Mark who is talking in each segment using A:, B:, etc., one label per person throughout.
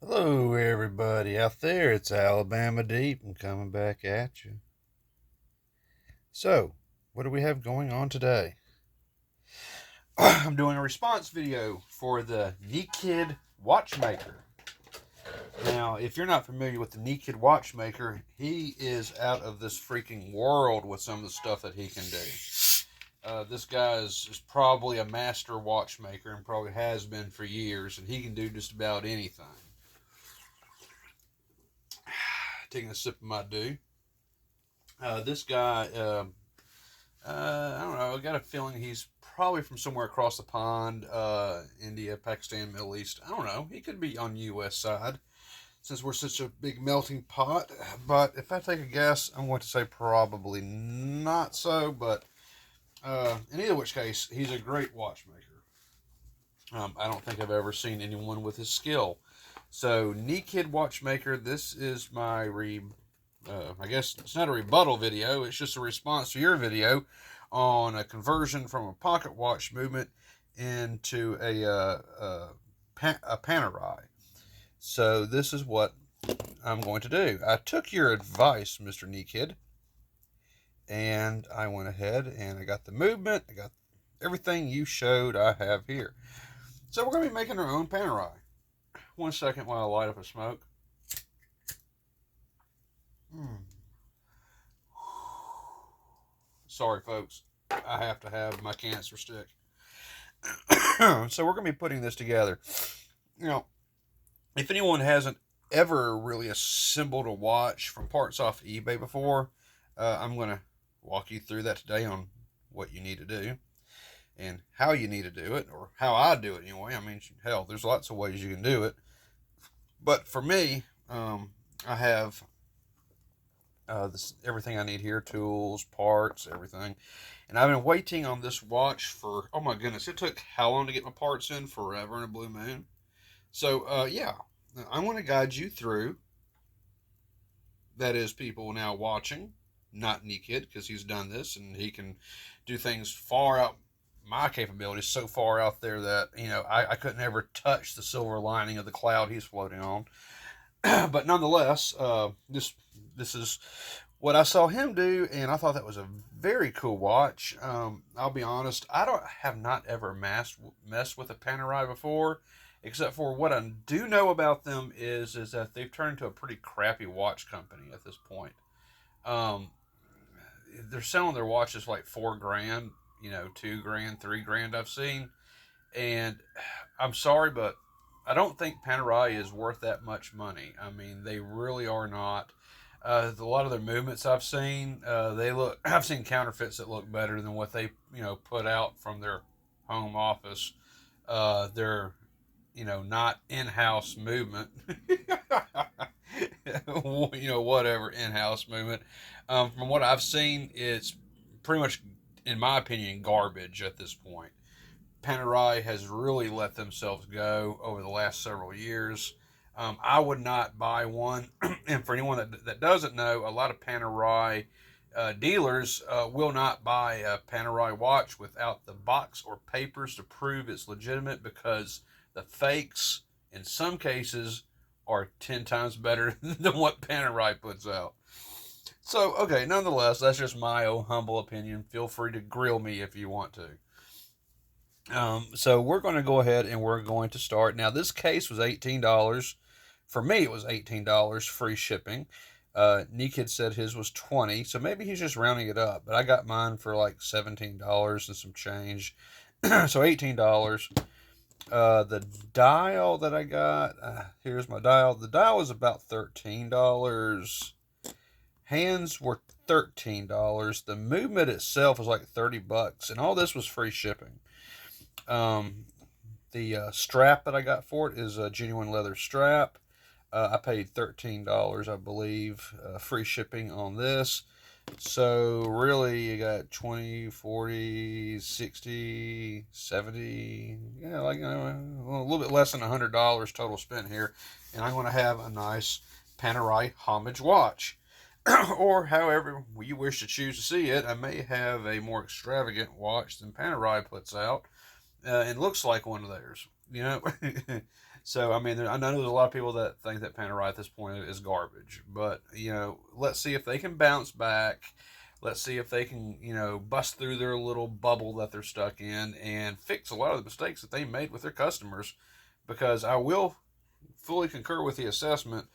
A: Hello, everybody out there. It's Alabama Deep. I'm coming back at you. So, what do we have going on today? I'm doing a response video for the Nekkid Watchmaker. Now, if you're not familiar with the Nekkid Watchmaker, he is out of this freaking world with some of the stuff that he can do. This guy is probably a master watchmaker and probably has been for years, and he can do just about anything. Taking a sip of my dew. This guy, I don't know. I got a feeling he's probably from somewhere across the pond, India, Pakistan, Middle East. I don't know. He could be on U.S. side since we're such a big melting pot. But if I take a guess, I'm going to say probably not so. But in either which case, he's a great watchmaker. I don't think I've ever seen anyone with his skill. So, Nekkid Watchmaker, this is my I guess it's not a rebuttal video, it's just a response to your video on a conversion from a pocket watch movement into a Panerai. So this is what I'm going to do. I took your advice, Mr. Nekkid, and I went ahead and I got the movement, I got everything you showed I have here. So we're going to be making our own Panerai. 1 second while I light up a smoke. Sorry, folks. I have to have my cancer stick. So we're going to be putting this together. You know, if anyone hasn't ever really assembled a watch from parts off eBay before, I'm going to walk you through that today on what you need to do and how you need to do it, or how I do it anyway. I mean, hell, there's lots of ways you can do it. But for me, I have everything I need here: tools, parts, everything. And I've been waiting on this watch for, oh my goodness, it took how long to get my parts in? Forever in a blue moon. So, yeah, I want to guide you through. That is, people now watching, not Nekkid, because he's done this and he can do things far out my capabilities, so far out there that, I couldn't ever touch the silver lining of the cloud he's floating on. But nonetheless, this is what I saw him do, and I thought that was a very cool watch. I'll be honest, have not ever messed with a Panerai before, except for what I do know about them is that they've turned into a pretty crappy watch company at this point. Um, they're selling their watches for like $4,000, $2,000, $3,000 I've seen, and I'm sorry, but I don't think Panerai is worth that much money. I mean, they really are not. A lot of their movements I've seen, they look. I've seen counterfeits that look better than what they, put out from their home office. They're, not in-house movement. Whatever in-house movement. From what I've seen, it's pretty much, in my opinion, garbage at this point. Panerai has really let themselves go over the last several years. I would not buy one. And for anyone that doesn't know, a lot of Panerai dealers will not buy a Panerai watch without the box or papers to prove it's legitimate, because the fakes, in some cases, are 10 times better than what Panerai puts out. So, okay, nonetheless, that's just my own humble opinion. Feel free to grill me if you want to. So we're going to go ahead and we're going to start. Now, this case was $18. For me, it was $18, free shipping. Nekkid said his was $20, so maybe he's just rounding it up. But I got mine for like $17 and some change, so $18. The dial that I got, here's my dial. The dial was about $13. Hands were $13. The movement itself was like $30, and all this was free shipping. The strap that I got for it is a genuine leather strap. I paid $13, I believe, free shipping on this. So really, you got 20, 40, 60, 70, yeah, like a little bit less than $100 total spent here. And I'm going to have a nice Panerai homage watch. Or however you wish to choose to see it. I may have a more extravagant watch than Panerai puts out, and looks like one of theirs. So I mean, I know there's a lot of people that think that Panerai at this point is garbage, but let's see if they can bounce back. Let's see if they can, bust through their little bubble that they're stuck in and fix a lot of the mistakes that they made with their customers. Because I will fully concur with the assessment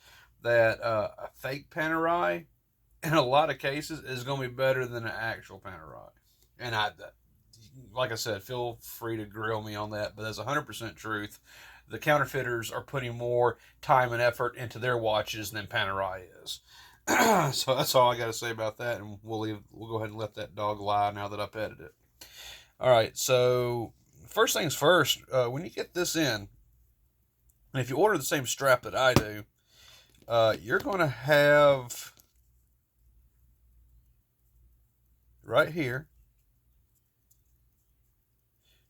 A: that a fake Panerai, in a lot of cases, is going to be better than an actual Panerai. And like I said, feel free to grill me on that, but that's 100% truth. The counterfeiters are putting more time and effort into their watches than Panerai is. So that's all I got to say about that, and we'll go ahead and let that dog lie now that I petted it. All right, so first things first, when you get this in, and if you order the same strap that I do, you're going to have right here,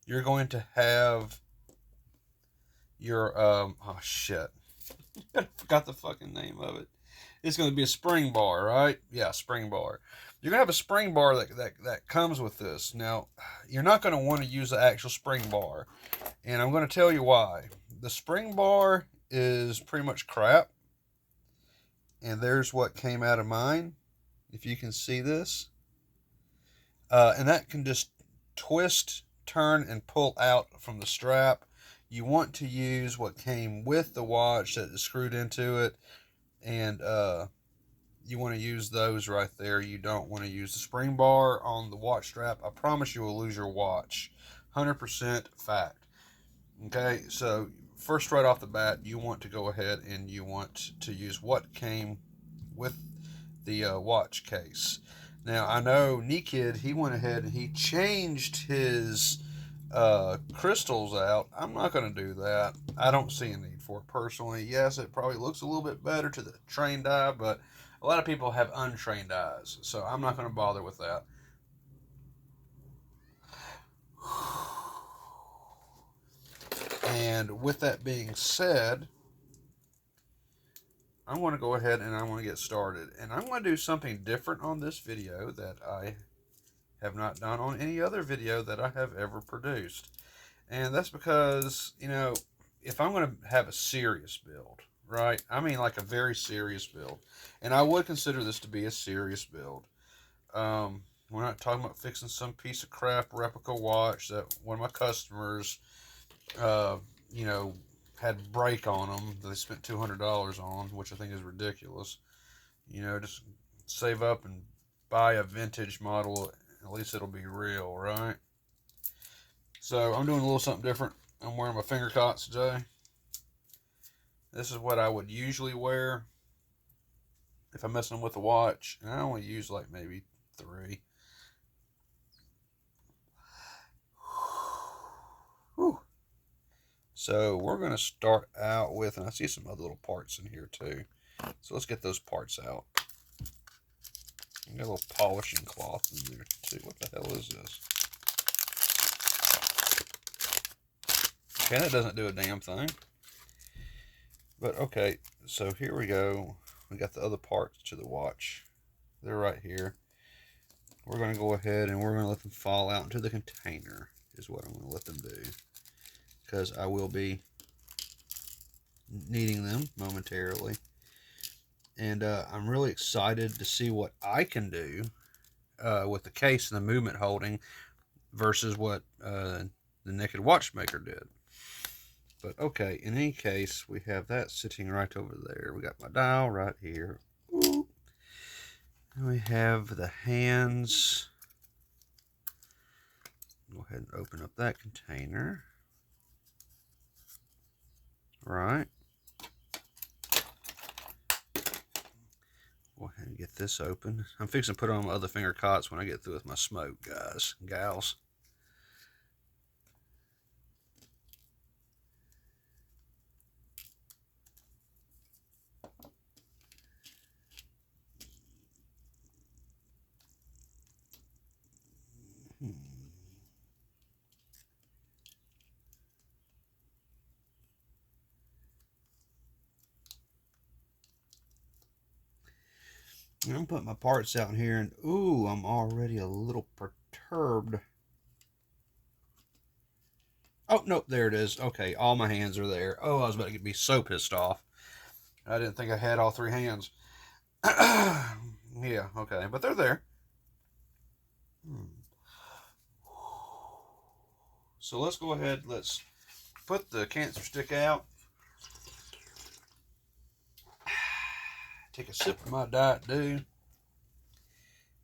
A: you're going to have your, oh shit, I forgot the fucking name of it. It's going to be a spring bar, right? Yeah, spring bar. You're going to have a spring bar that comes with this. Now, you're not going to want to use the actual spring bar, and I'm going to tell you why. The spring bar is pretty much crap, and there's what came out of mine, if you can see this. And that can just twist, turn, and pull out from the strap. You want to use what came with the watch that is screwed into it, and you want to use those right there. You don't want to use the spring bar on the watch strap. I promise you will lose your watch. 100% fact. Okay, so first right off the bat, you want to go ahead and you want to use what came with the watch case. Now, I know Nekkid, he went ahead and he changed his crystals out. I'm not going to do that. I don't see a need for it personally. Yes, it probably looks a little bit better to the trained eye, but a lot of people have untrained eyes, so I'm not going to bother with that. And with that being said, I want to go ahead and I want to get started. And I'm going to do something different on this video that I have not done on any other video that I have ever produced. And that's because, if I'm going to have a serious build, right? I mean like a very serious build. And I would consider this to be a serious build. We're not talking about fixing some piece of crap replica watch that one of my customers, uh, you know, had break on them that they spent $200 on, which I think is ridiculous. Just save up and buy a vintage model. At least it'll be real, right? So I'm doing a little something different. I'm wearing my finger cots today. This is what I would usually wear if I'm messing with a watch, and I only use like maybe 3. Whew. So we're going to start out with, and I see some other little parts in here too. So let's get those parts out. Got a little polishing cloth in there too. What the hell is this? Okay, that doesn't do a damn thing. But okay, so here we go. We got the other parts to the watch. They're right here. We're going to go ahead and we're going to let them fall out into the container is what I'm going to let them do. Because I will be needing them momentarily. And I'm really excited to see what I can do with the case and the movement holding versus what the Nekkid Watchmaker did. But okay, in any case, we have that sitting right over there. We got my dial right here. Ooh. And we have the hands. Go ahead and open up that container. Right. Go ahead and get this open. I'm fixing to put on my other finger cots when I get through with my smoke, guys and gals. I'm putting my parts out in here, and ooh, I'm already a little perturbed. Oh, no, there it is. Okay, all my hands are there. Oh, I was about to be so pissed off. I didn't think I had all three hands. Yeah, okay, but they're there. Hmm. So let's go ahead. Let's put the cancer stick out. Take a sip of my Diet Dew.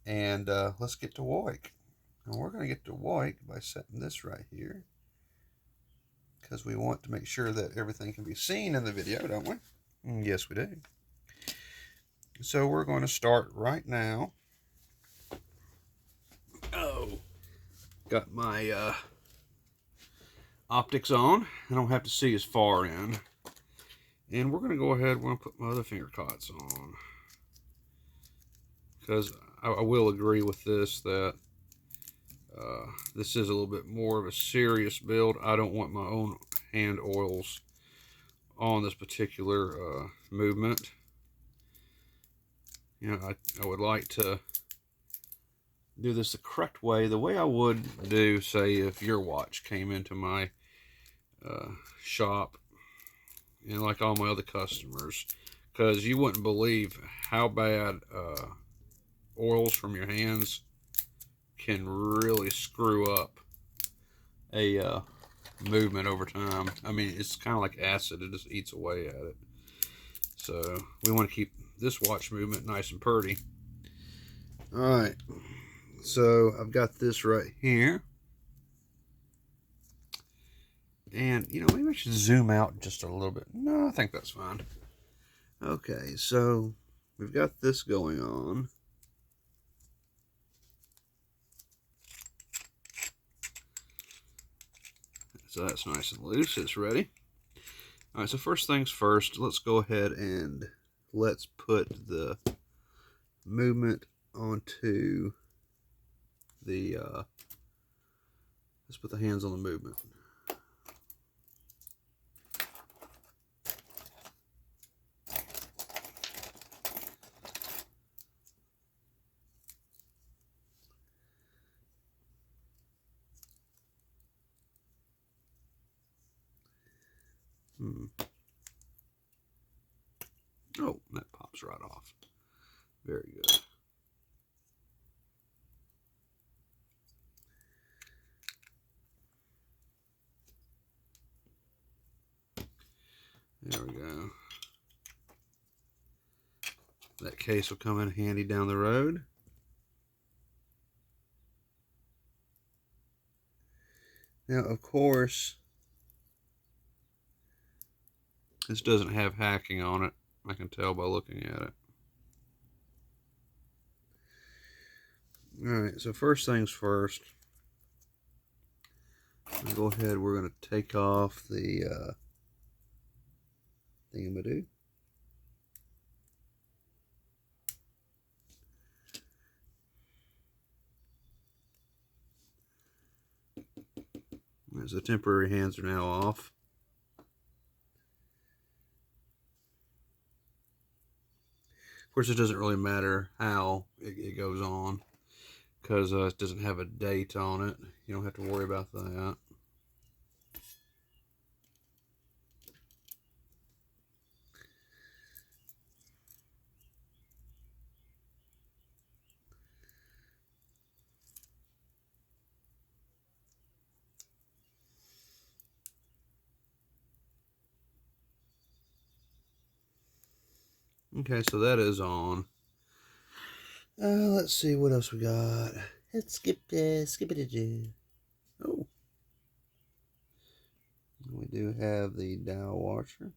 A: And let's get to work. And we're going to get to work by setting this right here. Because we want to make sure that everything can be seen in the video, don't we? Yes, we do. So we're going to start right now. Oh, got my optics on. I don't have to see as far in. And we're going to go ahead, we're going to put my other finger cots on. Because I will agree with this that this is a little bit more of a serious build. I don't want my own hand oils on this particular movement. You know, I would like to do this the correct way, the way I would do, say, if your watch came into my shop, and like all my other customers, because you wouldn't believe how bad oils from your hands can really screw up a movement over time. I mean, it's kind of like acid. It just eats away at it. So we want to keep this watch movement nice and pretty. All right. So I've got this right here. And, you know, maybe I should zoom out just a little bit. No, I think that's fine. Okay, so we've got this going on. So that's nice and loose. It's ready. All right, so first things first, let's go ahead and let's put the movement onto the, let's put the hands on the movement. Oh, that pops right off. Very good. There we go. That case will come in handy down the road. Now, of course, this doesn't have hacking on it. I can tell by looking at it. Alright, so first things first. Go ahead, we're going to take off the thingamadoo. As the temporary hands are now off. Of course, it doesn't really matter how it goes on, because it doesn't have a date on it. You don't have to worry about that. Okay, so that is on. Let's see what else we got. Let's skip it. Oh, we do have the dial washer.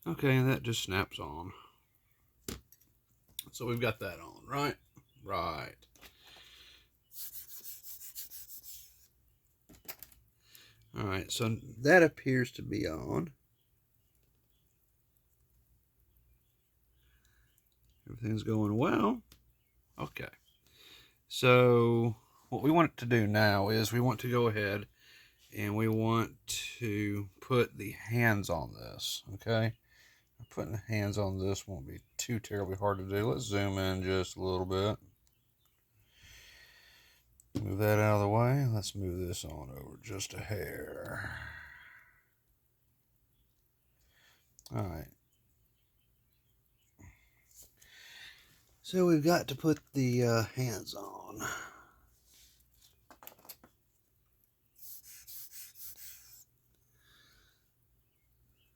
A: Okay, and that just snaps on. So we've got that on, right? Right. All right, so that appears to be on. Everything's going well. Okay. So what we want to do now is we want to go ahead and we want to put the hands on this, okay? Putting the hands on this won't be too terribly hard to do. Let's zoom in just a little bit. Move that out of the way. Let's move this on over just a hair. All right. So we've got to put the hands on.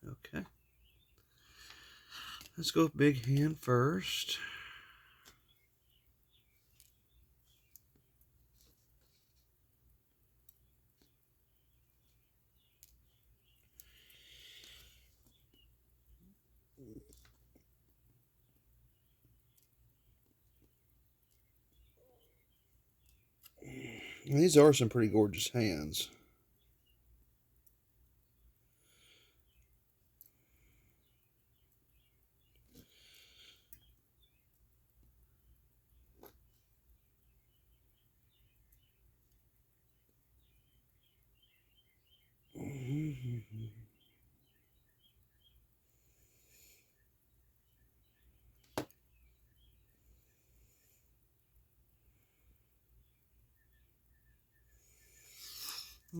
A: Okay. Let's go with big hand first. These are some pretty gorgeous hands.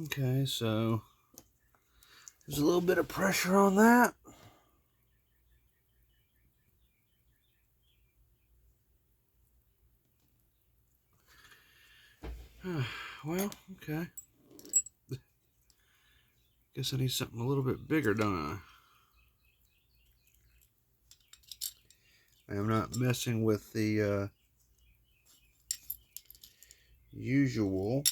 A: Okay, so there's a little bit of pressure on that. Well, okay. Guess I need something a little bit bigger, don't I? I am not messing with the usual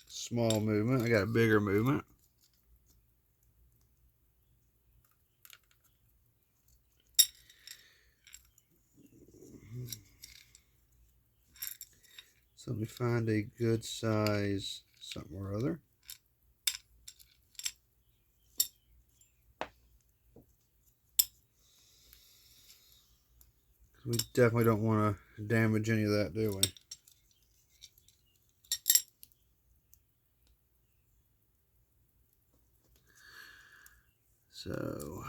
A: small movement. I got a bigger movement. So let me find a good size something or other. We definitely don't want to damage any of that, do we? So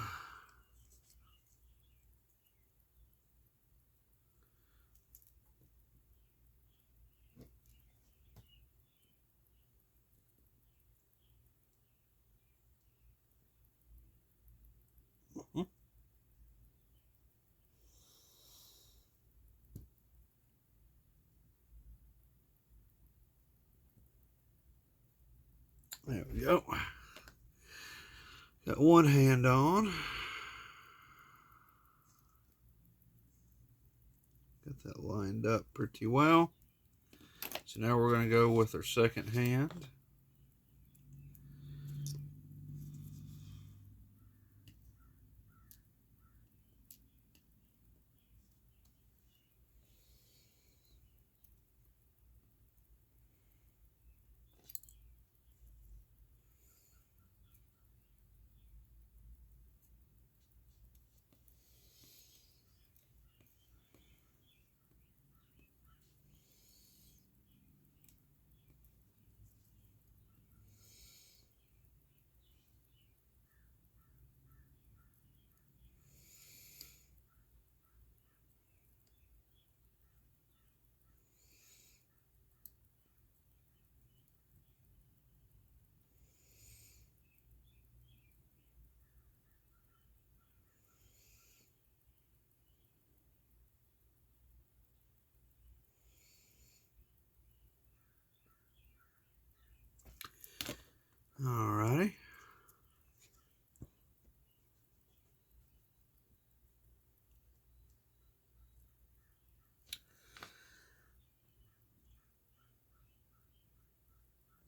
A: there we go. Got one hand on. Got that lined up pretty well. So now we're going to go with our second hand.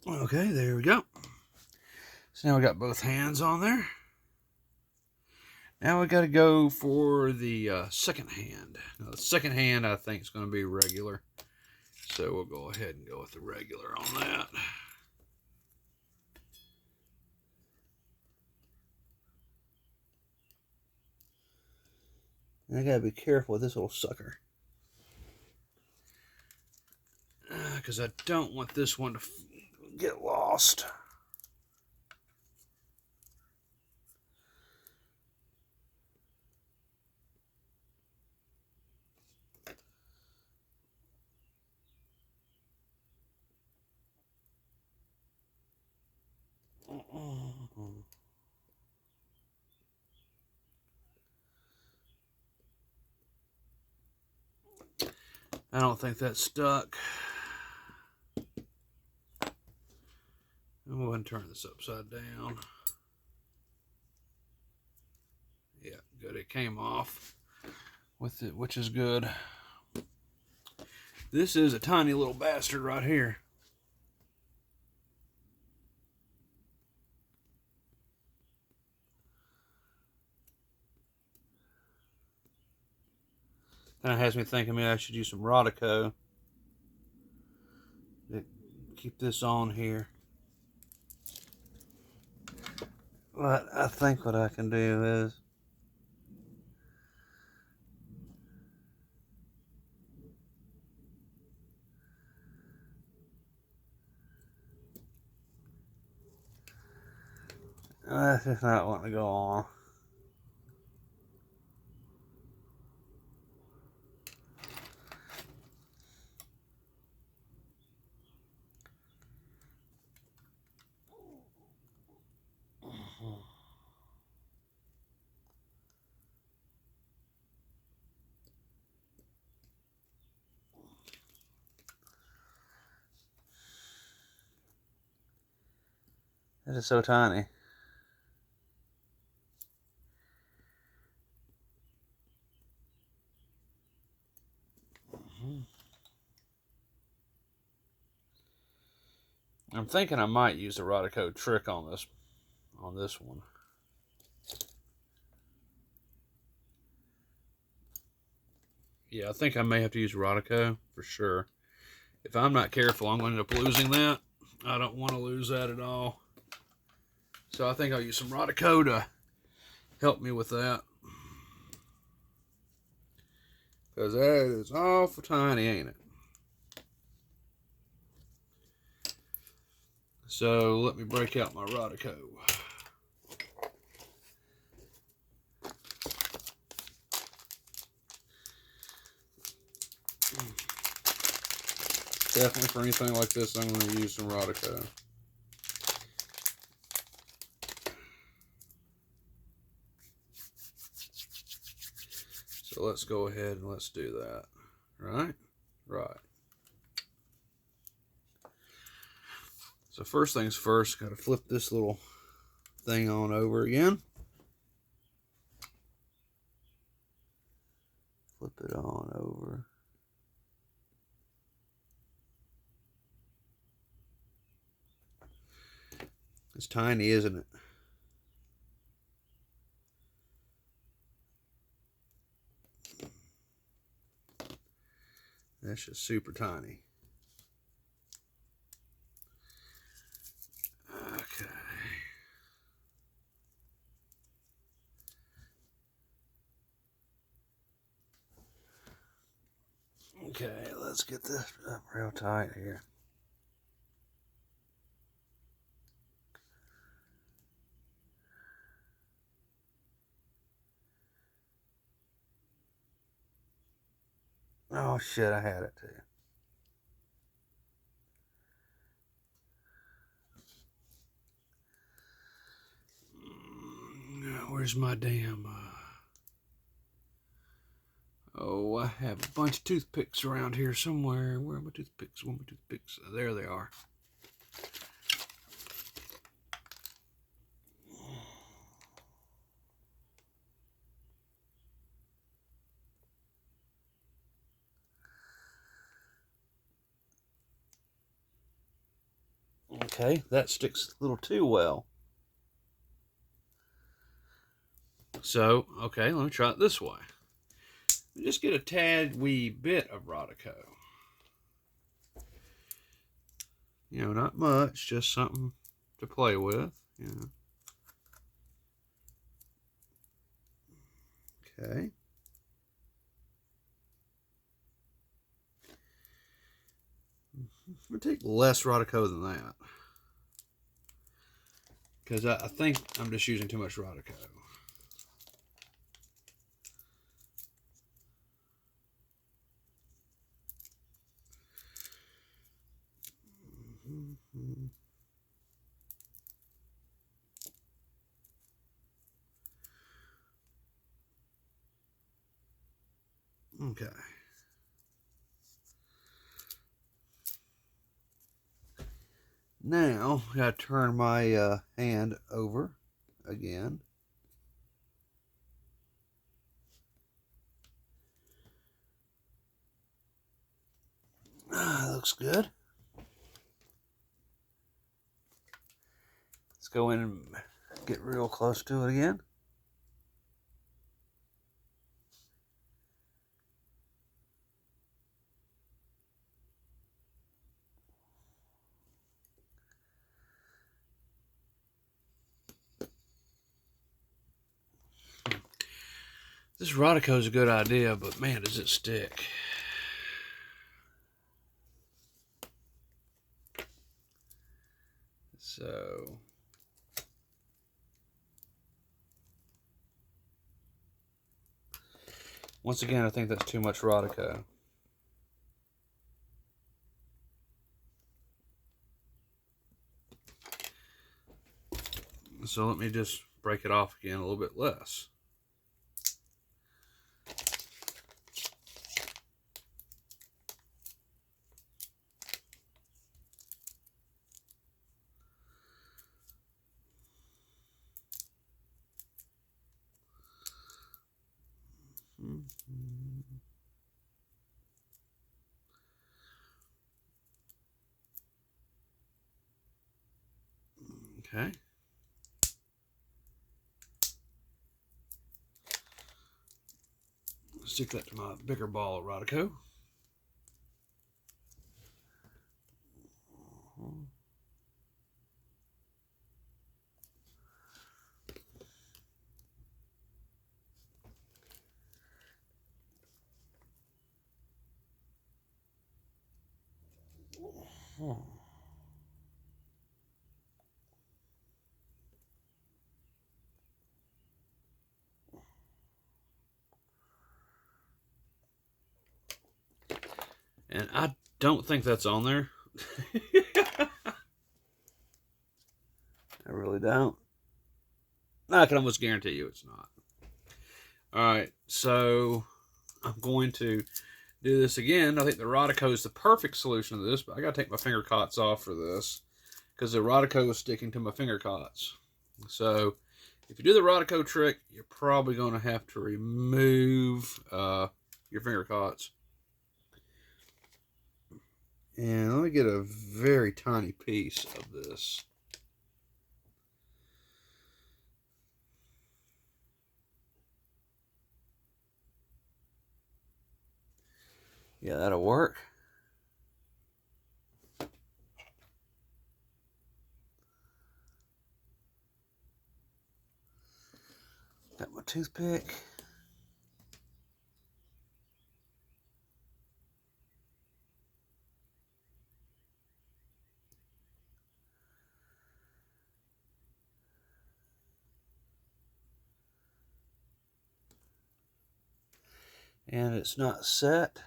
A: Okay, there we go. So now we got both hands on there. Now we got to go for the second hand. Now the second hand I think is going to be regular. So we'll go ahead and go with the regular on that. And I got to be careful with this little sucker. Because I don't want this one to get lost. I don't think that's stuck. I'm going to turn this upside down. Yeah, good. It came off with it, which is good. This is a tiny little bastard right here. Kind of has me thinking maybe I should use some Rodico to keep this on here. But I think what I can do is that's just not wanting to go on. It is so tiny. I'm thinking I might use the Rodico trick on this one. Yeah, I think I may have to use Rodico for sure. If I'm not careful, I'm going to end up losing that. I don't want to lose that at all. So I think I'll use some Rodico to help me with that. Because that is awful tiny, ain't it? So let me break out my Rodico. Definitely for anything like this, I'm going to use some Rodico. So let's go ahead and let's do that. Right? Right. So first things first, got to flip this little thing on over again. Flip it on over. It's tiny, isn't it? That's just super tiny. Okay. Okay, let's get this up real tight here. Oh shit, I had it too. Where's my damn... Oh, I have a bunch of toothpicks around here somewhere. Where are my toothpicks? Where are my toothpicks? There they are. Okay. Okay, that sticks a little too well. So, okay, let me try it this way. Just get a tad wee bit of Rodico. You know, not much, just something to play with. You know. Okay. I'm going to take less Rodico than that. Because I think I'm just using too much Rodico. Okay. Now, I gotta turn my hand over again. Looks good. Let's go in and get real close to it again. This Rodico is a good idea, but man, does it stick. So, once again, I think that's too much Rodico. So let me just break it off again a little bit less. Okay. Stick that to my bigger ball of Rodico. And I don't think that's on there. I really don't. I can almost guarantee you it's not. Alright, so I'm going to do this again. I think the Rodico is the perfect solution to this, but I got to take my finger cots off for this because the Rodico is sticking to my finger cots. So if you do the Rodico trick, you're probably going to have to remove your finger cots. And let me get a very tiny piece of this. Yeah, that'll work. Got my toothpick. And it's not set.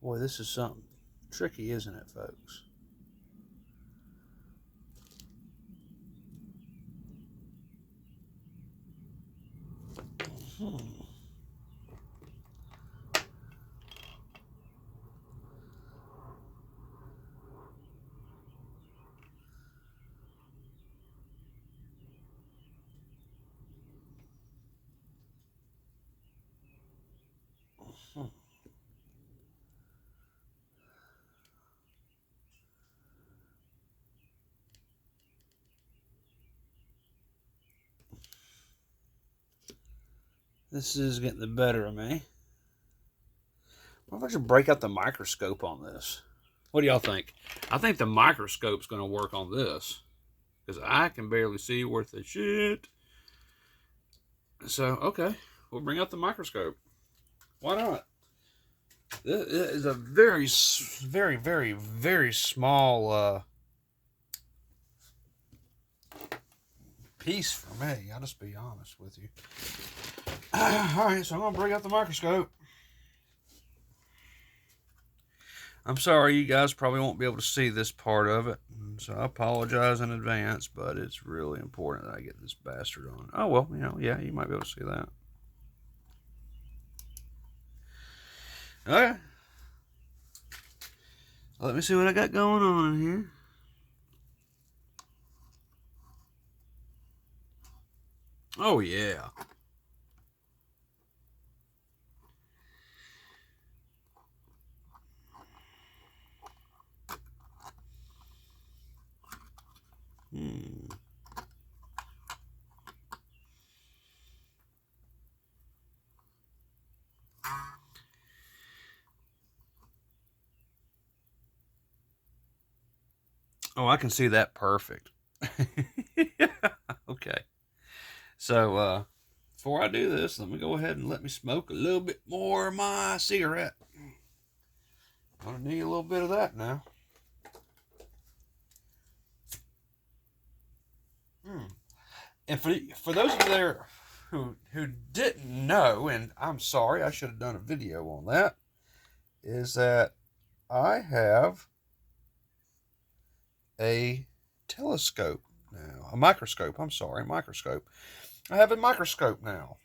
A: Boy, this is something tricky, isn't it, folks? This is getting the better of me. What if I should break out the microscope on this? What do y'all think? I think the microscope's going to work on this, because I can barely see worth a shit. So, okay, we'll bring out the microscope. Why not? This is a very, very, very, very small piece for me. I'll just be honest with you. All right, so I'm going to bring out the microscope. I'm sorry, you guys probably won't be able to see this part of it, so I apologize in advance, but it's really important that I get this bastard on. Oh, well, yeah, you might be able to see that. Okay. Let me see what I got going on in here. Oh, yeah. Oh, I can see that perfect. Okay. So, before I do this, let me go ahead and let me smoke a little bit more of my cigarette. I'm going to need a little bit of that now. And for those of you there who didn't know, and I'm sorry, I should have done a video on that, is that I have a telescope now. A microscope, I'm sorry, microscope. I have a microscope now.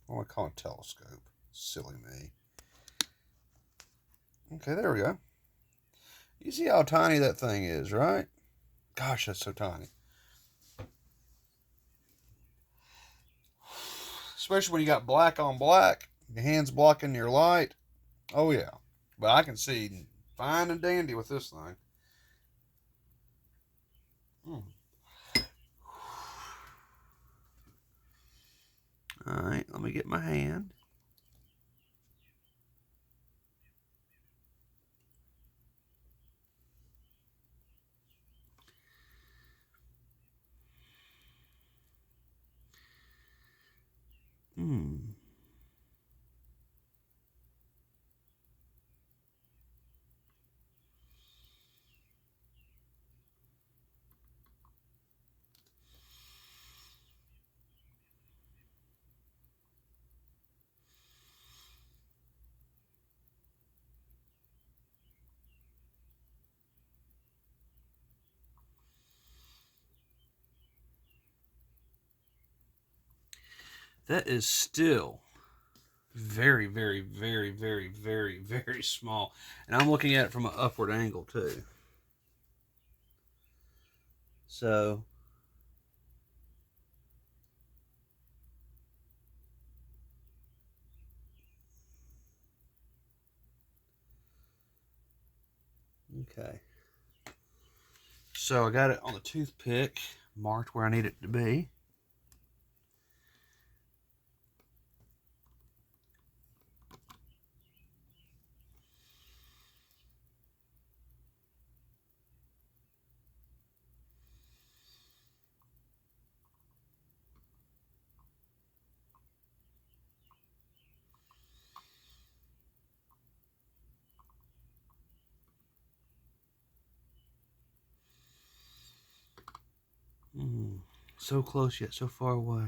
A: I want to call it a telescope. Silly me. Okay, there we go. You see how tiny that thing is, right? Gosh, that's so tiny. Especially when you got black on black, your hands blocking your light. Oh, yeah. But I can see fine and dandy with this thing. All right, let me get my hand. That is still very, very, very, very, very, very small. And I'm looking at it from an upward angle, too. So, okay. So I got it on the toothpick, marked where I need it to be. So close yet so far away.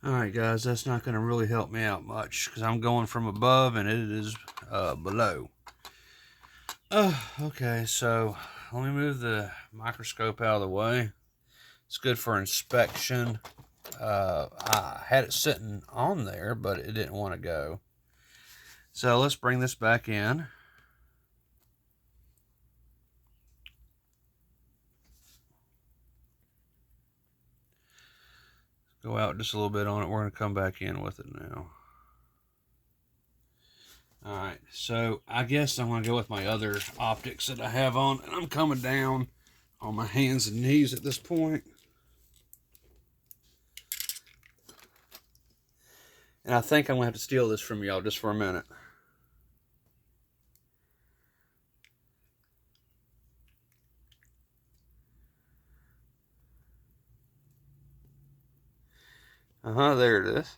A: Alright guys, that's not going to really help me out much because I'm going from above and it is below. Okay, so let me move the microscope out of the way. It's good for inspection. I had it sitting on there, but it didn't want to go. So let's bring this back in. Go out just a little bit on it. We're going to come back in with it now. Alright, so I guess I'm going to go with my other optics that I have on. And I'm coming down on my hands and knees at this point. And I think I'm going to have to steal this from y'all just for a minute. There it is.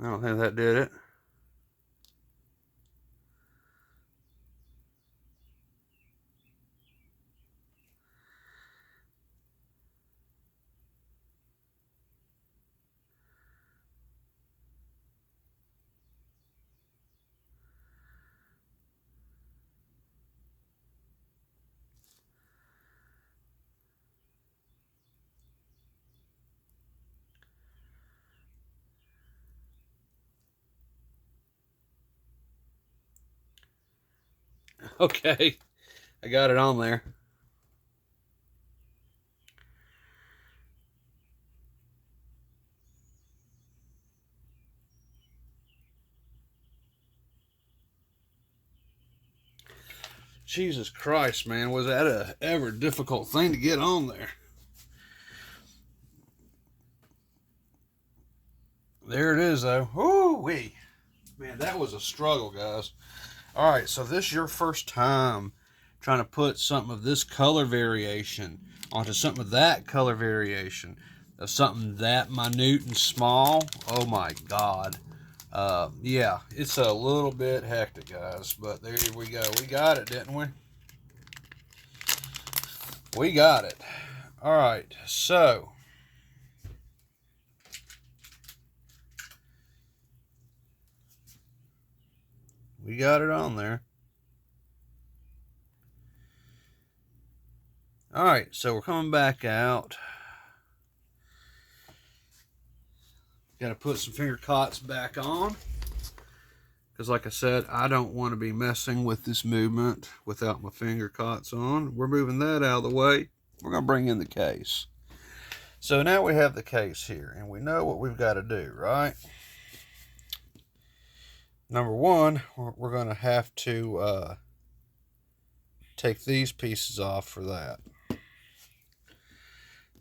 A: I don't think that did it. Okay, I got it on there. Jesus Christ, man, was that a ever difficult thing to get on there? There it is, though. Woo-wee. Man, that was a struggle, guys. All right, so this is your first time trying to put something of this color variation onto something of that color variation, of something that minute and small. Oh my God. Yeah, it's a little bit hectic, guys, but there we go. We got it, didn't we? We got it. All right, so we got it on there. All right, so we're coming back out. Got to put some finger cots back on. Because like I said, I don't want to be messing with this movement without my finger cots on. We're moving that out of the way. We're going to bring in the case. So now we have the case here, and we know what we've got to do, right? Number one, we're going to have to take these pieces off for that.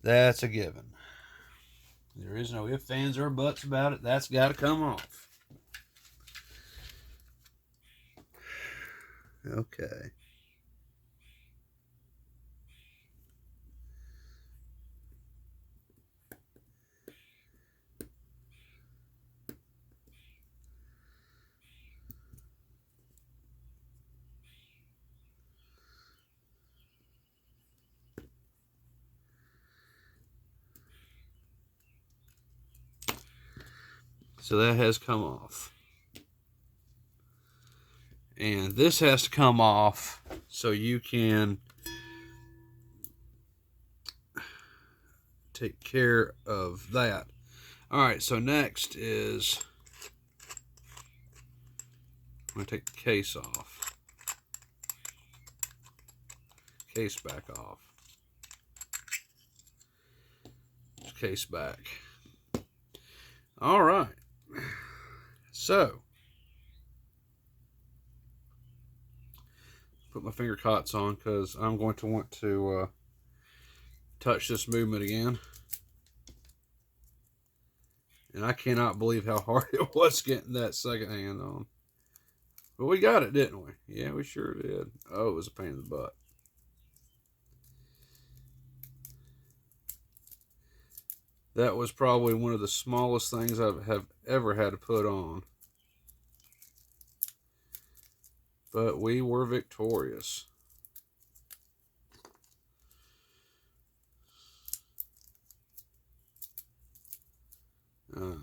A: That's a given. There is no ifs, ands, or buts about it. That's got to come off. Okay. So that has come off. And this has to come off so you can take care of that. All right, so next is I'm going to take the case off. Case back off. Case back. All right. So, put my finger cots on because I'm going to want to touch this movement again. And I cannot believe how hard it was getting that second hand on. But we got it, didn't we? Yeah, we sure did. Oh, it was a pain in the butt. That was probably one of the smallest things I have ever had to put on. But we were victorious. All right.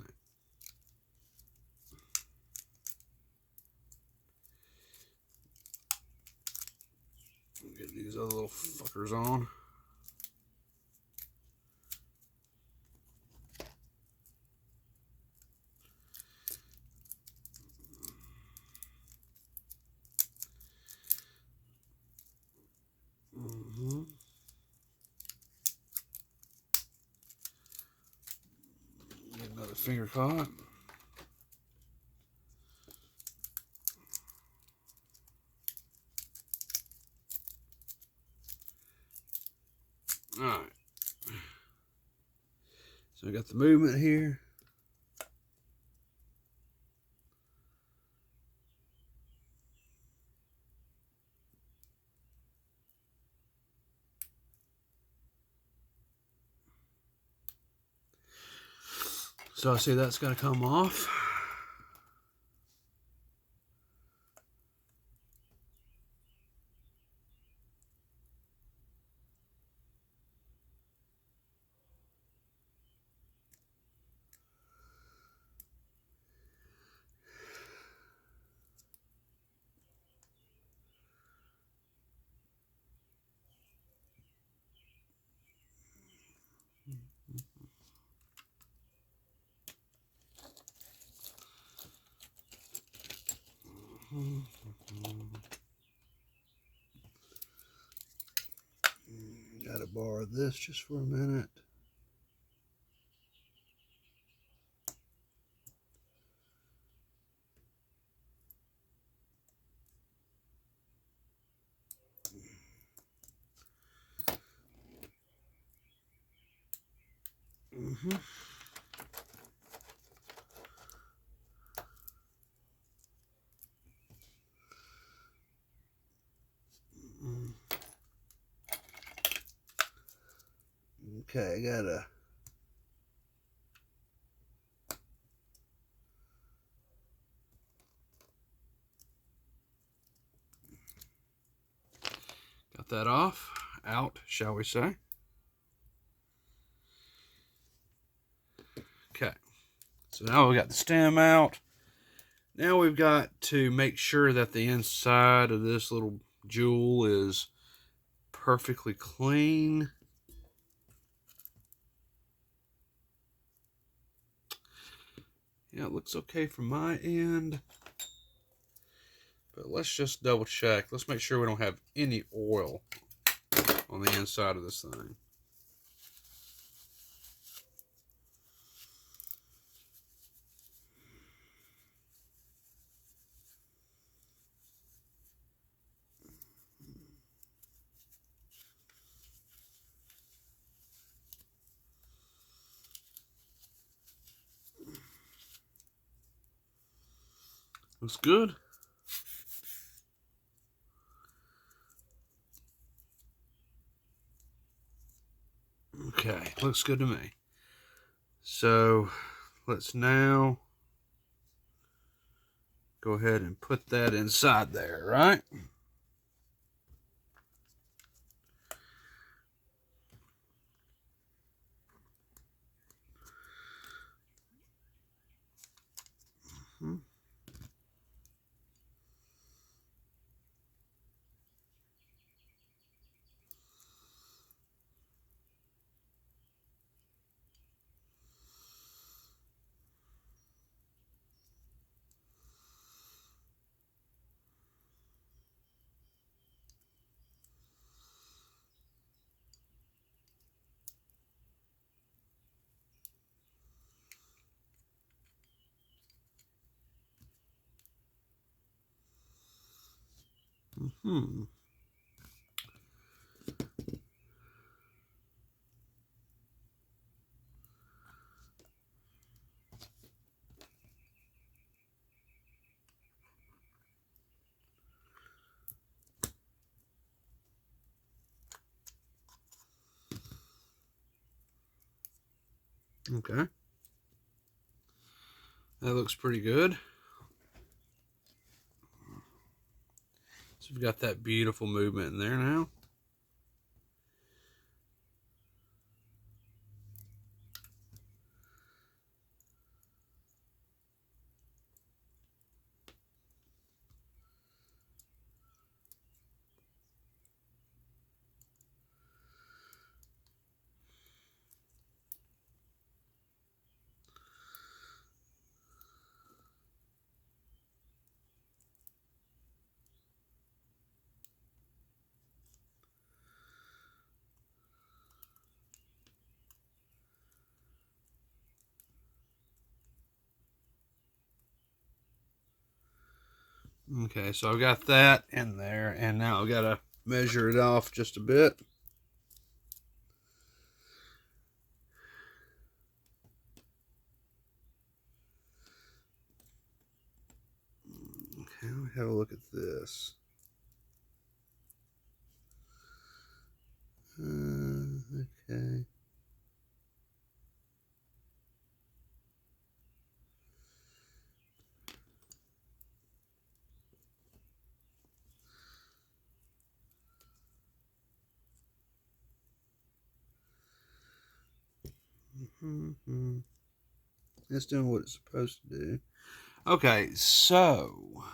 A: Get these other little fuckers on. Get another finger caught. All right. So we got the movement here. So I see that's got to come off. Gotta borrow this just for a minute. Okay, I gotta. Got that off, out, shall we say. Okay, so now we got the stem out. Now we've got to make sure that the inside of this little jewel is perfectly clean. Yeah, it looks okay from my end. But let's just double check. Let's make sure we don't have any oil on the inside of this thing. Looks good. Okay, looks good to me. So let's now go ahead and put that inside there, right? Okay. That looks pretty good. So we've got that beautiful movement in there now. Okay, so I've got that in there, and now I've got to measure it off just a bit. Okay, let me have a look at this. Okay. It's doing what it's supposed to do. Okay, so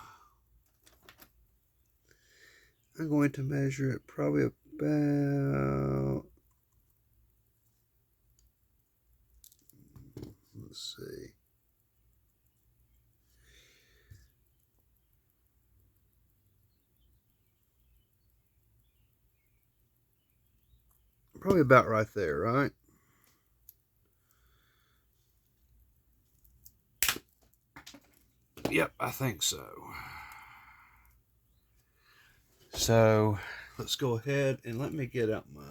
A: I'm going to measure it probably about, let's see, probably about right there, right? Yep, I think so. So let's go ahead and let me get out my,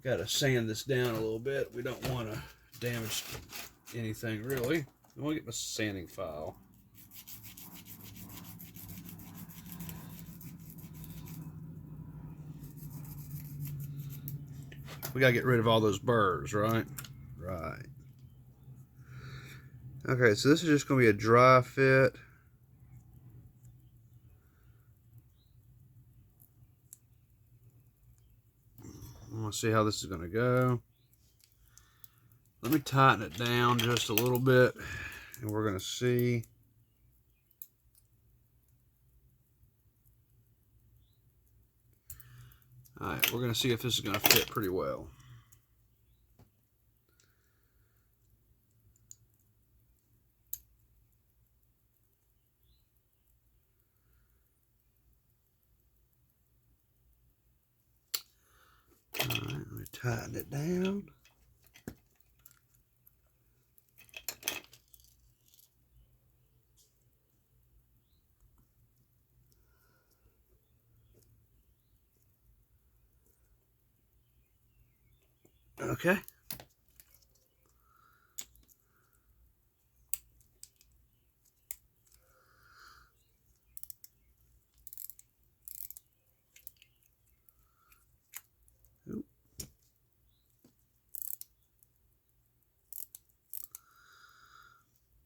A: got to sand this down a little bit. We don't want to damage anything really. I want to get my sanding file. We got to get rid of all those burrs, right? Right. Okay, so this is just going to be a dry fit. I want to see how this is going to go. Let me tighten it down just a little bit, and we're going to see. All right, we're going to see if this is going to fit pretty well. All right, let me tighten it down. Okay.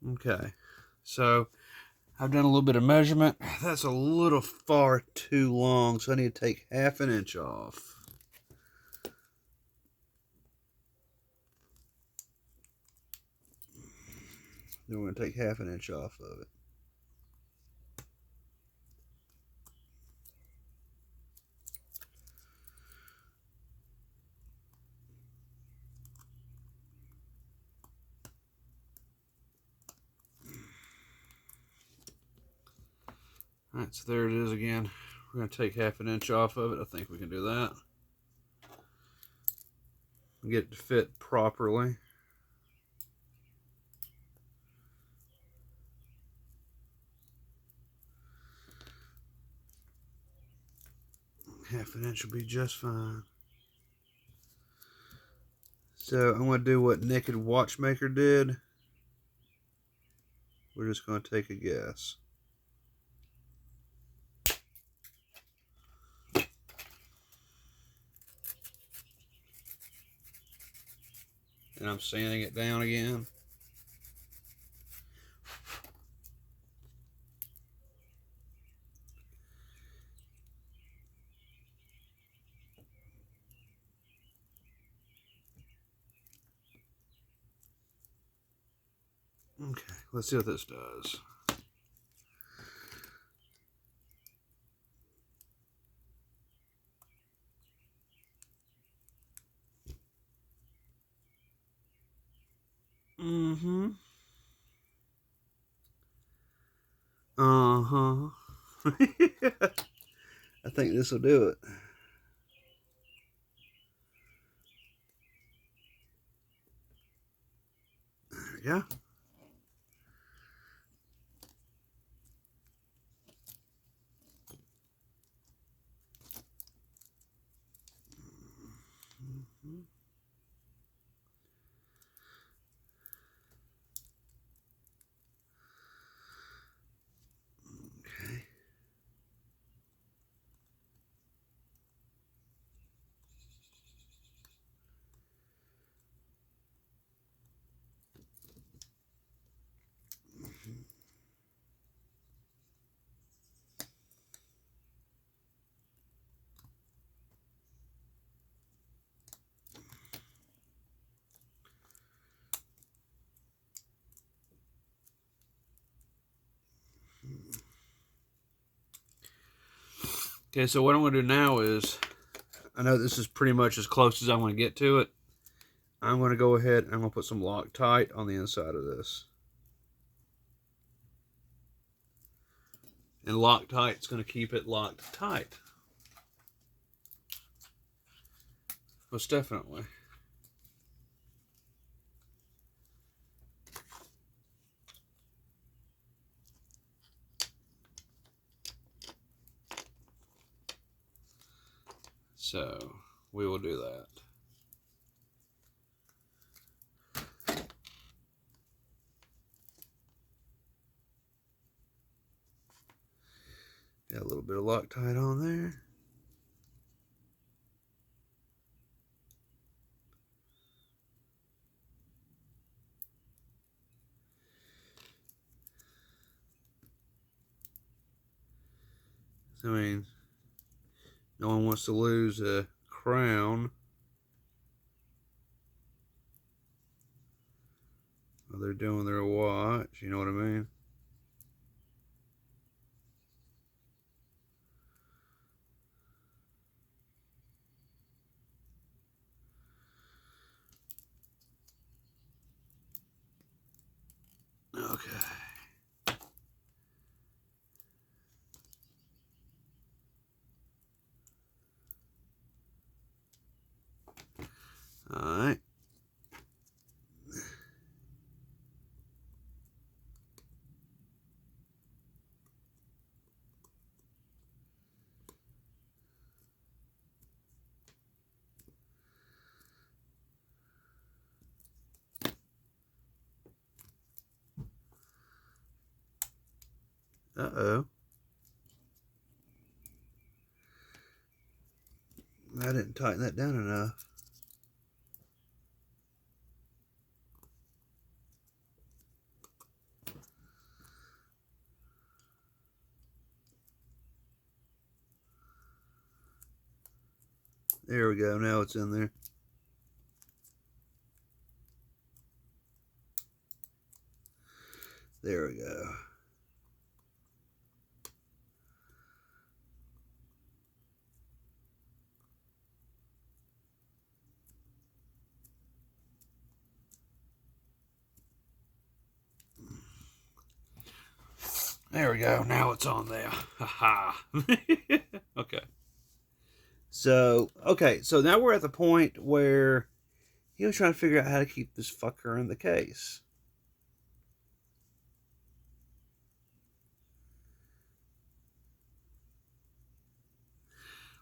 A: Okay, so I've done a little bit of measurement. That's a little far too long, so I need to take 1/2 inch off. Then we're going to take 1/2 inch off of it. All right, so there it is again. We're going to take 1/2 inch off of it. I think we can do that. Get it to fit properly. Half an inch will be just fine. So I'm going to do what Nekkid Watchmaker did. We're just going to take a guess. and I'm sanding it down again. Okay, let's see what this does. Mm-hmm. Uh-huh. I think this will do it. There we go. Okay. Okay, so what I'm going to do now is, I know this is pretty much as close as I'm going to get to it. I'm going to go ahead and I'm going to put some Loctite on the inside of this. And Loctite's going to keep it locked tight. Most definitely. So, we will do that. Got a little bit of Loctite on there. I mean, no one wants to lose a crown while they're doing their watch, you know what I mean? Okay. Alright. Uh-oh. I didn't tighten that down enough. There we go. Now it's in there. There we go. There we go. Now it's on there. Haha. Okay. So now we're at the point where he was trying to figure out how to keep this fucker in the case.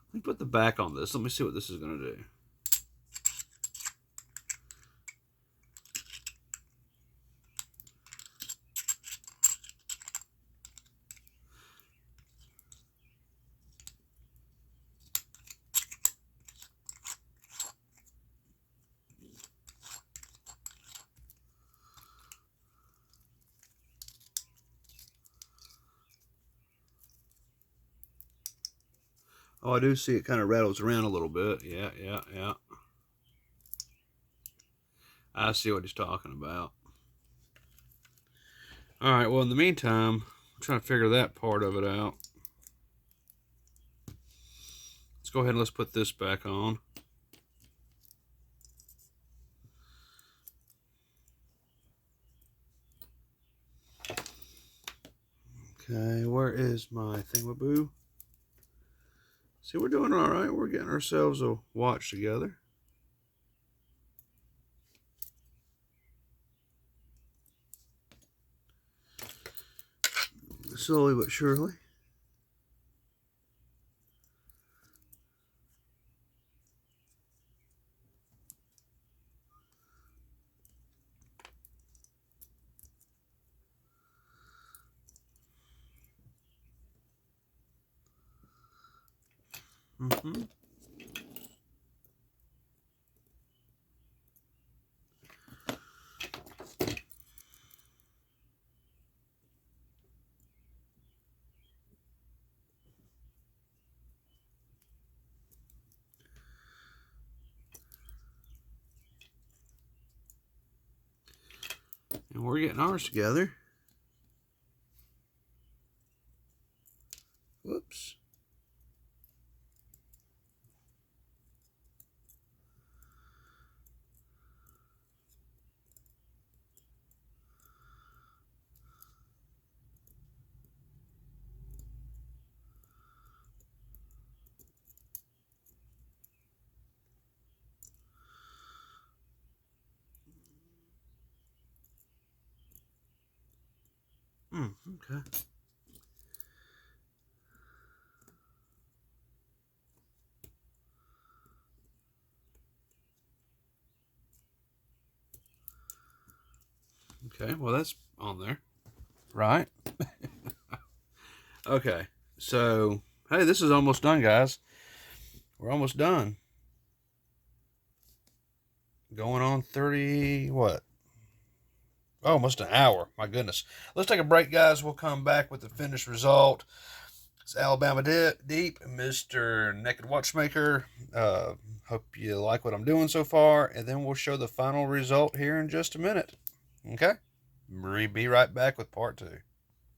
A: Let me put the back on this. Let me see what this is going to do. Oh, I do see it kind of rattles around a little bit. Yeah, yeah, yeah. I see what he's talking about. All right, well, in the meantime, I'm trying to figure that part of it out. Let's go ahead and let's put this back on. Okay, where is my thingamaboo? See, we're doing all right. We're getting ourselves a watch together. Slowly but surely. Mm-hmm. And we're getting ours together. Whoops. Okay. Okay, well, that's on there. Right? Okay, so, hey, this is almost done, guys. We're almost done. Going on 30, what? Oh, almost an hour. My goodness. Let's take a break, guys. We'll come back with the finished result. It's Alabama Deep, Mr. Nekkid Watchmaker. Hope you like what I'm doing so far, and then we'll show the final result here in just a minute. Okay? Be right back with part 2.